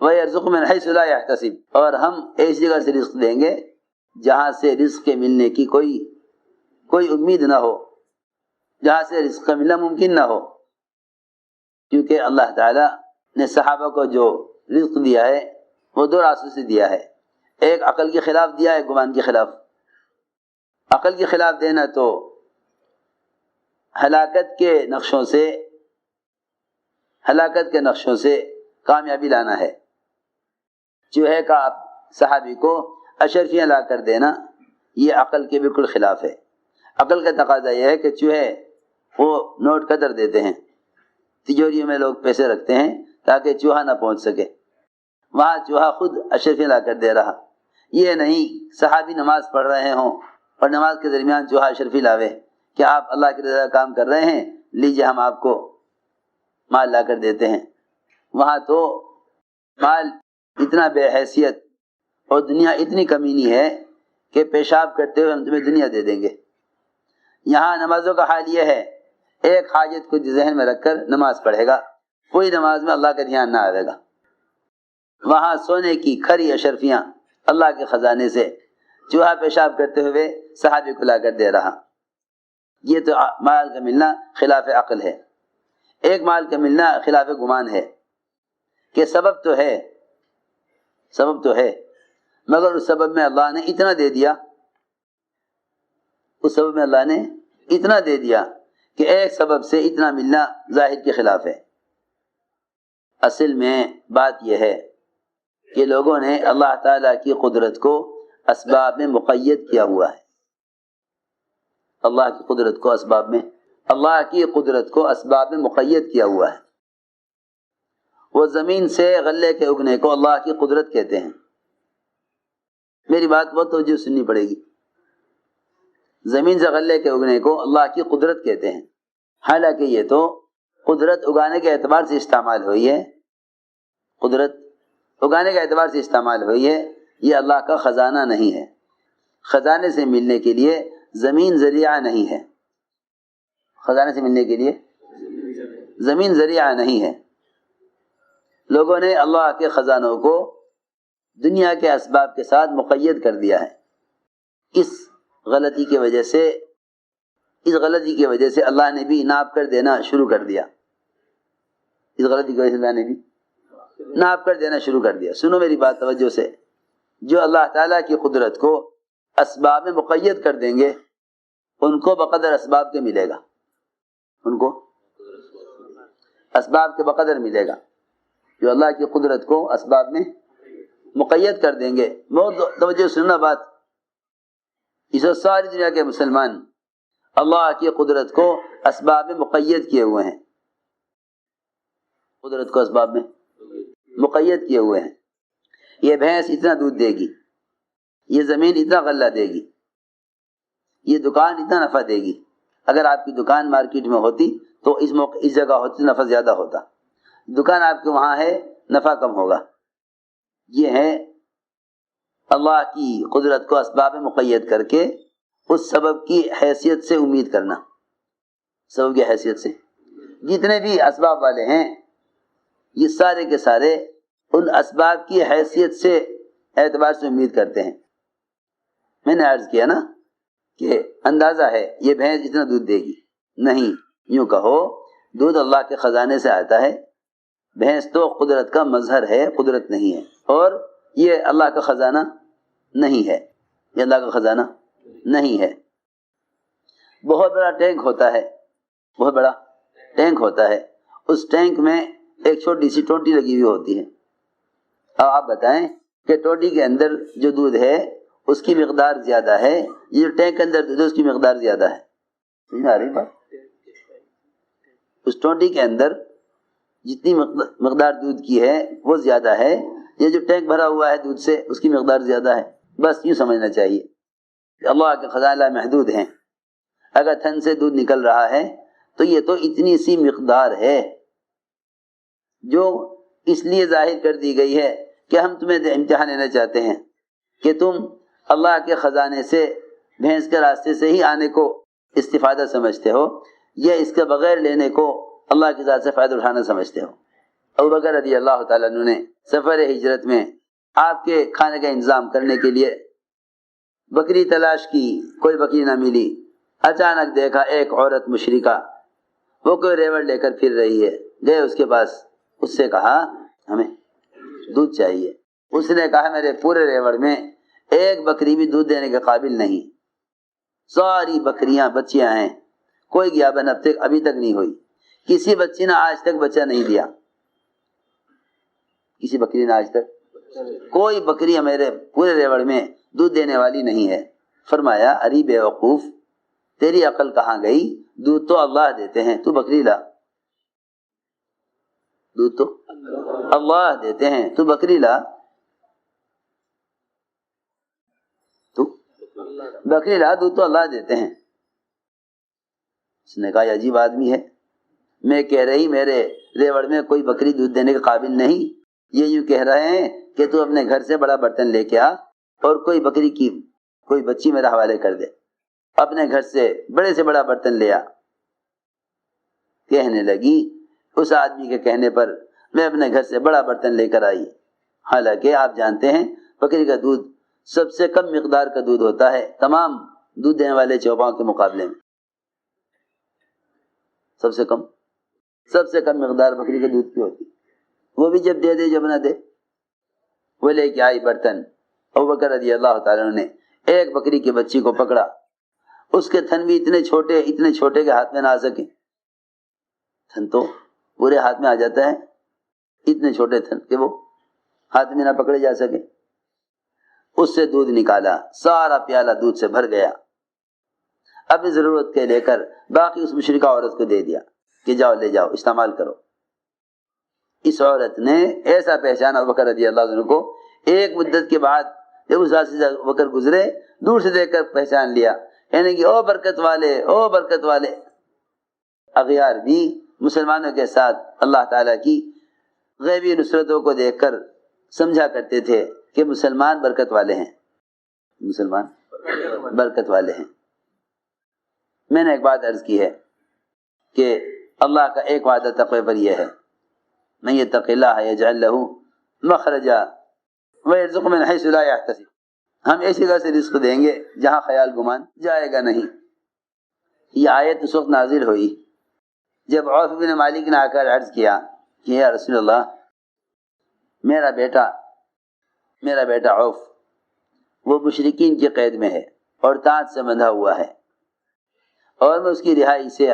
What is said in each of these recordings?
وَيَرْزُقْهُ مِنْ حَيْثُ لَا يَحْتَسِبُ، اور ہم ایسی جگہ سے رزق دیں گے جہاں سے رزق کے ملنے کی کوئی امید نہ ہو، جہاں سے رزق کا ملنا ممکن نہ ہو، کیونکہ اللہ تعالیٰ نے صحابہ کو جو رزق دیا ہے وہ دو راستوں سے دیا ہے، ایک عقل کے خلاف دیا ہے، گمان کے خلاف۔ عقل کے خلاف دینا تو ہلاکت کے نقشوں سے کامیابی لانا ہے۔ چوہے کا صحابی کو اشرفیاں لا کر دینا یہ عقل کے بالکل خلاف ہے۔ عقل کا تقاضا یہ ہے کہ چوہے وہ نوٹ قدر دیتے ہیں، تجوریوں میں لوگ پیسے رکھتے ہیں تاکہ چوہا نہ پہنچ سکے، وہاں چوہا خود اشرفیاں لا کر دے رہا۔ یہ نہیں صحابی نماز پڑھ رہے ہوں اور نماز کے درمیان چوہا اشرفی لاوے کہ آپ اللہ کی رضا کام کر رہے ہیں، لیجئے ہم آپ کو مال لا کر دیتے ہیں۔ وہاں تو مال اتنا بے حیثیت اور دنیا اتنی کمینی ہے کہ پیشاب کرتے ہوئے ہم تمہیں دنیا دے دیں گے۔ یہاں نمازوں کا حال یہ ہے، ایک حاجت کو ذہن میں رکھ کر نماز پڑھے گا، کوئی نماز میں اللہ کا دھیان نہ آئے گا۔ وہاں سونے کی کھری اشرفیاں اللہ کے خزانے سے چوہا پیشاب کرتے ہوئے صحابی کو لا کر دے رہا۔ یہ تو مال کا ملنا خلاف عقل ہے۔ ایک مال کا ملنا خلاف گمان ہے کہ سبب تو ہے مگر اس سبب میں اللہ نے اتنا دے دیا کہ ایک سبب سے اتنا ملنا ظاہر کے خلاف ہے۔ اصل میں بات یہ ہے کہ لوگوں نے اللہ تعالیٰ کی قدرت کو اسباب میں مقید کیا ہوا ہے۔ اللہ کی قدرت کو اسباب میں مقید کیا ہوا ہے۔ وہ زمین سے غلے کے اگنے کو اللہ کی قدرت کہتے ہیں۔ میری بات بہت توجہ سننی پڑے گی۔ زمین سے غلے کے اگنے کو اللہ کی قدرت کہتے ہیں، حالانکہ یہ تو قدرت اگانے کے اعتبار سے استعمال ہوئی ہے، یہ اللہ کا خزانہ نہیں ہے۔ خزانے سے ملنے کے لیے زمین ذریعہ نہیں ہے۔ لوگوں نے اللہ کے خزانوں کو دنیا کے اسباب کے ساتھ مقید کر دیا ہے۔ اس غلطی کی وجہ سے اللہ نے بھی ناپ کر دینا شروع کر دیا۔ سنو میری بات توجہ سے، جو اللہ تعالیٰ کی قدرت کو اسباب میں مقید کر دیں گے ان کو بقدر اسباب کے ملے گا، جو اللہ کی قدرت کو اسباب میں مقید کر دیں گے۔ بہت توجہ سننا بات، اس وقت ساری دنیا کے مسلمان اللہ کی قدرت کو اسباب میں مقید کیے ہوئے ہیں۔ یہ بھینس اتنا دودھ دے گی، یہ زمین اتنا غلہ دے گی، یہ دکان اتنا نفع دے گی۔ اگر آپ کی دکان مارکیٹ میں ہوتی تو اس جگہ ہوتی تو نفع زیادہ ہوتا، دکان آپ کے وہاں ہے نفع کم ہوگا۔ یہ ہے اللہ کی قدرت کو اسباب میں مقید کر کے اس سبب کی حیثیت سے امید کرنا۔ جتنے بھی اسباب والے ہیں یہ سارے کے سارے ان اسباب کی حیثیت سے اعتبار سے امید کرتے ہیں۔ میں نے عرض کیا نا کہ اندازہ ہے یہ بھینس اتنا دودھ دے گی، نہیں، یوں کہو دودھ اللہ کے خزانے سے آتا ہے۔ بھینس تو قدرت کا مظہر ہے، قدرت نہیں ہے، اور یہ اللہ کا خزانہ نہیں ہے۔ بہت بڑا ٹینک ہوتا ہے، اس ٹینک میں ایک چھوٹی سی ٹوٹی لگی ہوئی ہوتی ہے۔ اب آپ بتائیں کہ ٹوٹی کے اندر جو دودھ ہے اس کی مقدار زیادہ ہے، یہ جو ٹینک کے اندر دودھ ہے اس کی مقدار زیادہ ہے۔ سمجھ آ رہی بات؟ اس ٹوٹی کے اندر جتنی مقدار دودھ کی ہے وہ زیادہ ہے، یہ جو ٹینک بھرا ہوا ہے دودھ سے اس کی مقدار زیادہ ہے۔ بس یوں سمجھنا چاہیے کہ اللہ کے خزانہ محدود ہیں۔ اگر تھن سے دودھ نکل رہا ہے تو یہ تو اتنی سی مقدار ہے جو اس لیے ظاہر کر دی گئی ہے کہ ہم تمہیں امتحان لینا چاہتے ہیں کہ تم اللہ کے خزانے سے بھینس کے راستے سے ہی آنے کو استفادہ سمجھتے ہو یا اس کے بغیر لینے کو اللہ کی ذات سے فائدہ اٹھانا سمجھتے ہو۔ ابوبکر رضی اللہ تعالیٰ عنہ نے سفر ہجرت میں آپ کے کھانے کا انتظام کرنے کے لیے بکری تلاش کی، کوئی بکری نہ ملی۔ اچانک دیکھا ایک عورت مشرکہ وہ کوئی ریوڑ لے کر پھر رہی ہے، گئے اس کے پاس، اس سے کہا ہمیں دودھ چاہیے۔ اس نے کہا میرے پورے ریوڑ میں ایک بکری بھی دودھ دینے کے قابل نہیں، ساری بکریاں بچیاں ہیں، کوئی گیابن ابھی تک نہیں ہوئی، کسی بچی نے آج تک بچہ نہیں دیا، کسی بکری نے آج تک کوئی بکری میرے پورے ریوڑ میں دودھ دینے والی نہیں ہے۔ فرمایا اری بے وقوف، تیری عقل کہاں گئی؟ دودھ تو اللہ دیتے ہیں، تو بکری لا، دودھ تو اللہ دیتے ہیں، تو بکری لا، تو بکری لا، دودھ تو اللہ دیتے ہیں۔ اس نے کہا یہ عجیب آدمی ہے، میں کہہ رہی میرے ریوڑ میں کوئی بکری دودھ دینے کے قابل نہیں، یہ یوں کہہ رہے ہیں کہ تو اپنے گھر سے بڑا برتن لے کے آ اور کوئی بکری کی کوئی بچی میرا حوالے کر دے، اپنے گھر سے بڑے سے بڑا برتن لے آ۔ کہنے لگی اس آدمی کے کہنے پر میں اپنے گھر سے بڑا برتن لے کر آئی، حالانکہ آپ جانتے ہیں بکری کا دودھ سب سے کم مقدار کا دودھ ہوتا ہے تمام دودھ دینے والے چوپاؤں کے مقابلے میں، سب سے کم مقدار بکری کے دودھ کی ہوتی، وہ بھی جب دے دے جب نہ دے۔ وہ لے کے آئی برتن، ابوبکر رضی اللہ تعالیٰ نے ایک بکری کی بچی کو پکڑا، اس کے تھن بھی اتنے چھوٹے کہ ہاتھ میں نہ آ سکے، تھن تو پورے ہاتھ میں آ جاتا ہے، اتنے چھوٹے تھن کہ وہ ہاتھ میں نہ پکڑے جا سکے۔ اس سے دودھ نکالا، سارا پیالہ دودھ سے بھر گیا، اپنی ضرورت کے لے کر باقی اس مشرکہ عورت کو دے دیا کہ جاؤ لے جاؤ استعمال کرو۔ اس عورت نے ایسا پہچانا ابوبکر رضی اللہ عنہ کو، ایک مدت کے بعد جب اس راستے سے ابوبکر گزرے دور سے دیکھ کر پہچان لیا، یعنی کہ او برکت والے۔ اغیار بھی مسلمانوں کے ساتھ اللہ تعالیٰ کی غیبی نصرتوں کو دیکھ کر سمجھا کرتے تھے کہ مسلمان برکت والے ہیں، مسلمان برکت والے ہیں۔ میں نے ایک بات عرض کی ہے کہ اللہ کا ایک وعدہ تقوی پر یہ ہے، من یتق اللہ یجعل لہ مخرجا ویرزقہ من حیث لا یحتسب، ہم ایسی جگہ سے رزق دیں گے جہاں خیال گمان جائے گا نہیں۔ یہ آیت اس وقت نازل ہوئی جب عوف بن مالک نے آ کر عرض کیا کہ یا رسول اللہ، میرا بیٹا عوف وہ مشرکین کی قید میں ہے اور تاج سے بندھا ہوا ہے، اور میں اس کی رہائی سے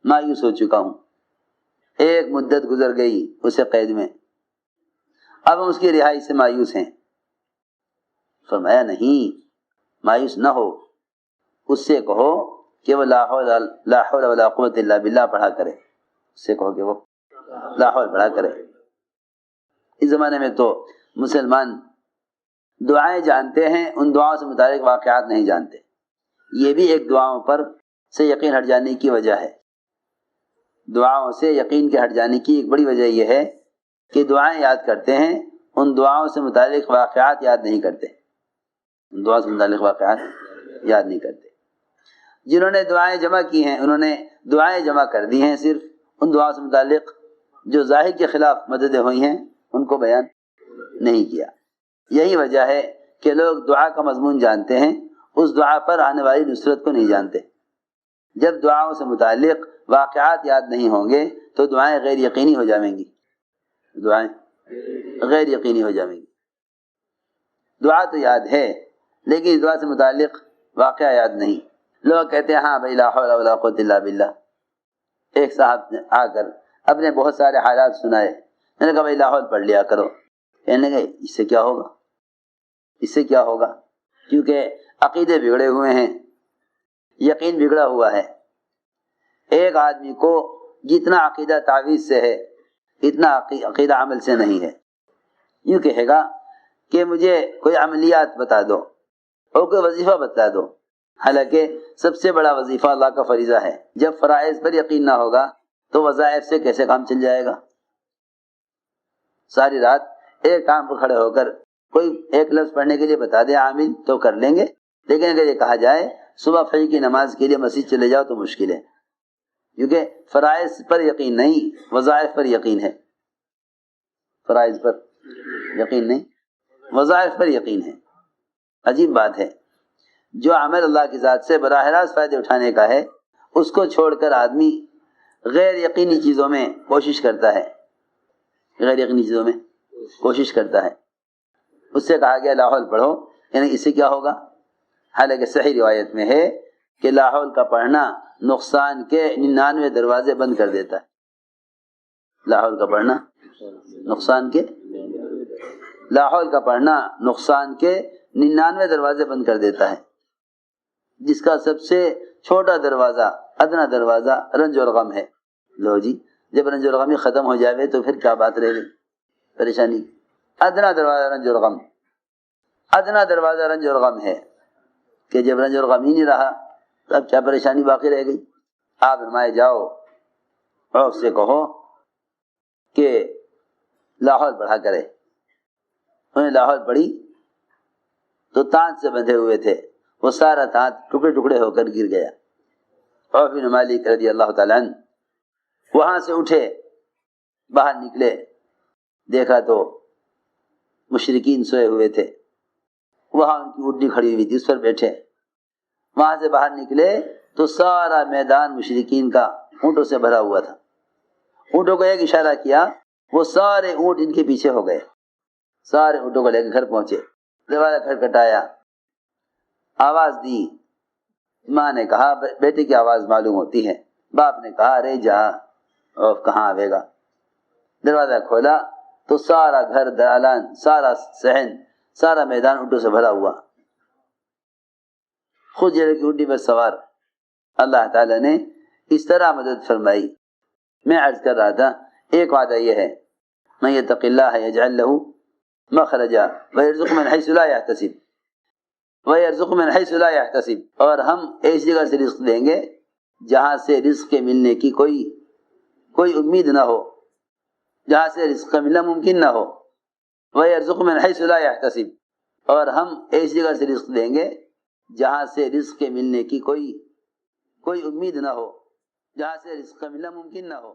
مایوس ہو چکا ہوں، ایک مدت گزر گئی اسے قید میں، اب ہم اس کی رہائی سے مایوس ہیں۔ فرمایا نہیں، مایوس نہ ہو، اس سے کہو کہ وہ لا حول ولا قوت الا باللہ پڑھا کرے، اس سے کہو کہ وہ لا حول پڑھا کرے۔ اس زمانے میں تو مسلمان دعائیں جانتے ہیں، ان دعاؤں سے متعلق واقعات نہیں جانتے، یہ بھی ایک دعاؤں پر سے یقین ہٹ جانے کی وجہ ہے۔ دعاؤں سے یقین کے ہٹ جانے کی ایک بڑی وجہ یہ ہے کہ دعائیں یاد کرتے ہیں، ان دعاؤں سے متعلق واقعات یاد نہیں کرتے، ان دعاؤں سے متعلق واقعات یاد نہیں کرتے۔ جنہوں نے دعائیں جمع کی ہیں انہوں نے دعائیں جمع کر دی ہیں، صرف ان دعاؤں سے متعلق جو ظاہر کے خلاف مددیں ہوئی ہیں ان کو بیان نہیں کیا۔ یہی وجہ ہے کہ لوگ دعا کا مضمون جانتے ہیں، اس دعا پر آنے والی نصرت کو نہیں جانتے۔ جب دعاؤں سے متعلق واقعات یاد نہیں ہوں گے تو دعائیں غیر یقینی ہو جائیں گی، دعائیں غیر یقینی ہو جائیں گی۔ دعا تو یاد ہے لیکن دعا سے متعلق واقعہ یاد نہیں۔ لوگ کہتے ہیں ہاں بھائی لا حول ولا قوت الا باللہ۔ ایک صاحب نے آ کر اپنے بہت سارے حالات سنائے، میں نے کہا بھائی لا حول پڑھ لیا کرو، کہنے لگے اس سے کیا ہوگا، اس سے کیا ہوگا، کیونکہ عقیدے بگڑے ہوئے ہیں، یقین بگڑا ہوا ہے۔ ایک آدمی کو جتنا عقیدہ تعویذ سے ہے اتنا عقیدہ عمل سے نہیں ہے۔ یوں کہے گا کہ مجھے کوئی عملیات بتا دو اور کوئی وظیفہ بتا دو، حالانکہ سب سے بڑا وظیفہ اللہ کا فریضہ ہے۔ جب فرائض پر یقین نہ ہوگا تو وظائف سے کیسے کام چل جائے گا؟ ساری رات ایک کام پر کھڑے ہو کر کوئی ایک لفظ پڑھنے کے لیے بتا دے عامل تو کر لیں گے، لیکن اگر یہ کہا جائے صبح فجر کی نماز کے لیے مسجد چلے جاؤ تو مشکل ہے، کیونکہ فرائض پر یقین نہیں، وظائف پر یقین ہے۔ فرائض پر یقین نہیں، وظائف پر یقین ہے۔ عجیب بات ہے، جو عمل اللہ کی ذات سے براہ راست فائدے اٹھانے کا ہے اس کو چھوڑ کر آدمی غیر یقینی چیزوں میں کوشش کرتا ہے، غیر یقینی چیزوں میں کوشش کرتا ہے۔ اس سے کہا گیا لا حول پڑھو، یعنی اس سے کیا ہوگا؟ حالانکہ صحیح روایت میں ہے کہ لا حول کا پڑھنا نقصان کے 99 دروازے بند کر دیتا ہے۔ لا حول کا پڑھنا نقصان کے، لا حول کا پڑھنا نقصان کے 99 دروازے بند کر دیتا ہے، جس کا سب سے چھوٹا دروازہ، ادنا دروازہ رنج اور غم ہے۔ لو جی، جب رنج اور غم ہی ختم ہو جائے تو پھر کیا بات رہ گئی؟ پریشانی۔ ادنا دروازہ رنج اور غم، ادنا دروازہ رنج اور غم ہے کہ جب رنج اور غم ہی نہیں رہا تو اب کیا پریشانی باقی رہ گئی؟ آپ ہمارے جاؤ اور اس سے کہو کہ لا حول پڑھا کرے۔ انہیں لا حول پڑھی تو تانت سے بندھے ہوئے تھے، وہ سارا تانت ٹکڑے ٹکڑے ہو کر گر گیا۔ عوف بن مالک رضی اللہ تعالیٰ عنہ وہاں سے اٹھے، باہر نکلے، دیکھا تو مشرکین سوئے ہوئے تھے، وہاں ان کی اونٹنی کھڑی ہوئی تھی، اس پر بیٹھے۔ وہاں سے باہر نکلے تو سارا میدان مشرکین کا اونٹوں سے بھرا ہوا تھا۔ اونٹوں کو ایک اشارہ کیا، وہ سارے اونٹ ان کے پیچھے ہو گئے، سارے اونٹوں کو لے کے گھر پہنچے۔ دروازہ کھٹکھٹایا، آواز دی، ماں نے کہا بیٹے کی آواز معلوم ہوتی ہے، باپ نے کہا ارے جا، اور کہاں آئے گا؟ دروازہ کھولا تو سارا گھر، دالان، سارا صحن، سارا میدان اونٹوں سے بھرا ہوا، خود جڑے کی اونٹی پر سوار۔ اللہ تعالیٰ نے اس طرح مدد فرمائی۔ میں عرض کر رہا تھا ایک وعدہ یہ ہے، من یتق اللہ یجعل لہ مخرجا ویرزق من حیث لا یحتسب، ویرزق من حیث لا یحتسب، اور ہم ایسی جگہ سے رزق دیں گے جہاں سے رزق کے ملنے کی کوئی امید نہ ہو، جہاں سے رزق کا ملنا ممکن نہ ہو۔ ویرزق من حیث لا یحتسب، اور ہم ایسی جگہ سے رزق دیں گے جہاں سے رزق کے ملنے کی کوئی امید نہ ہو، جہاں سے رزق کا ملنا ممکن نہ ہو۔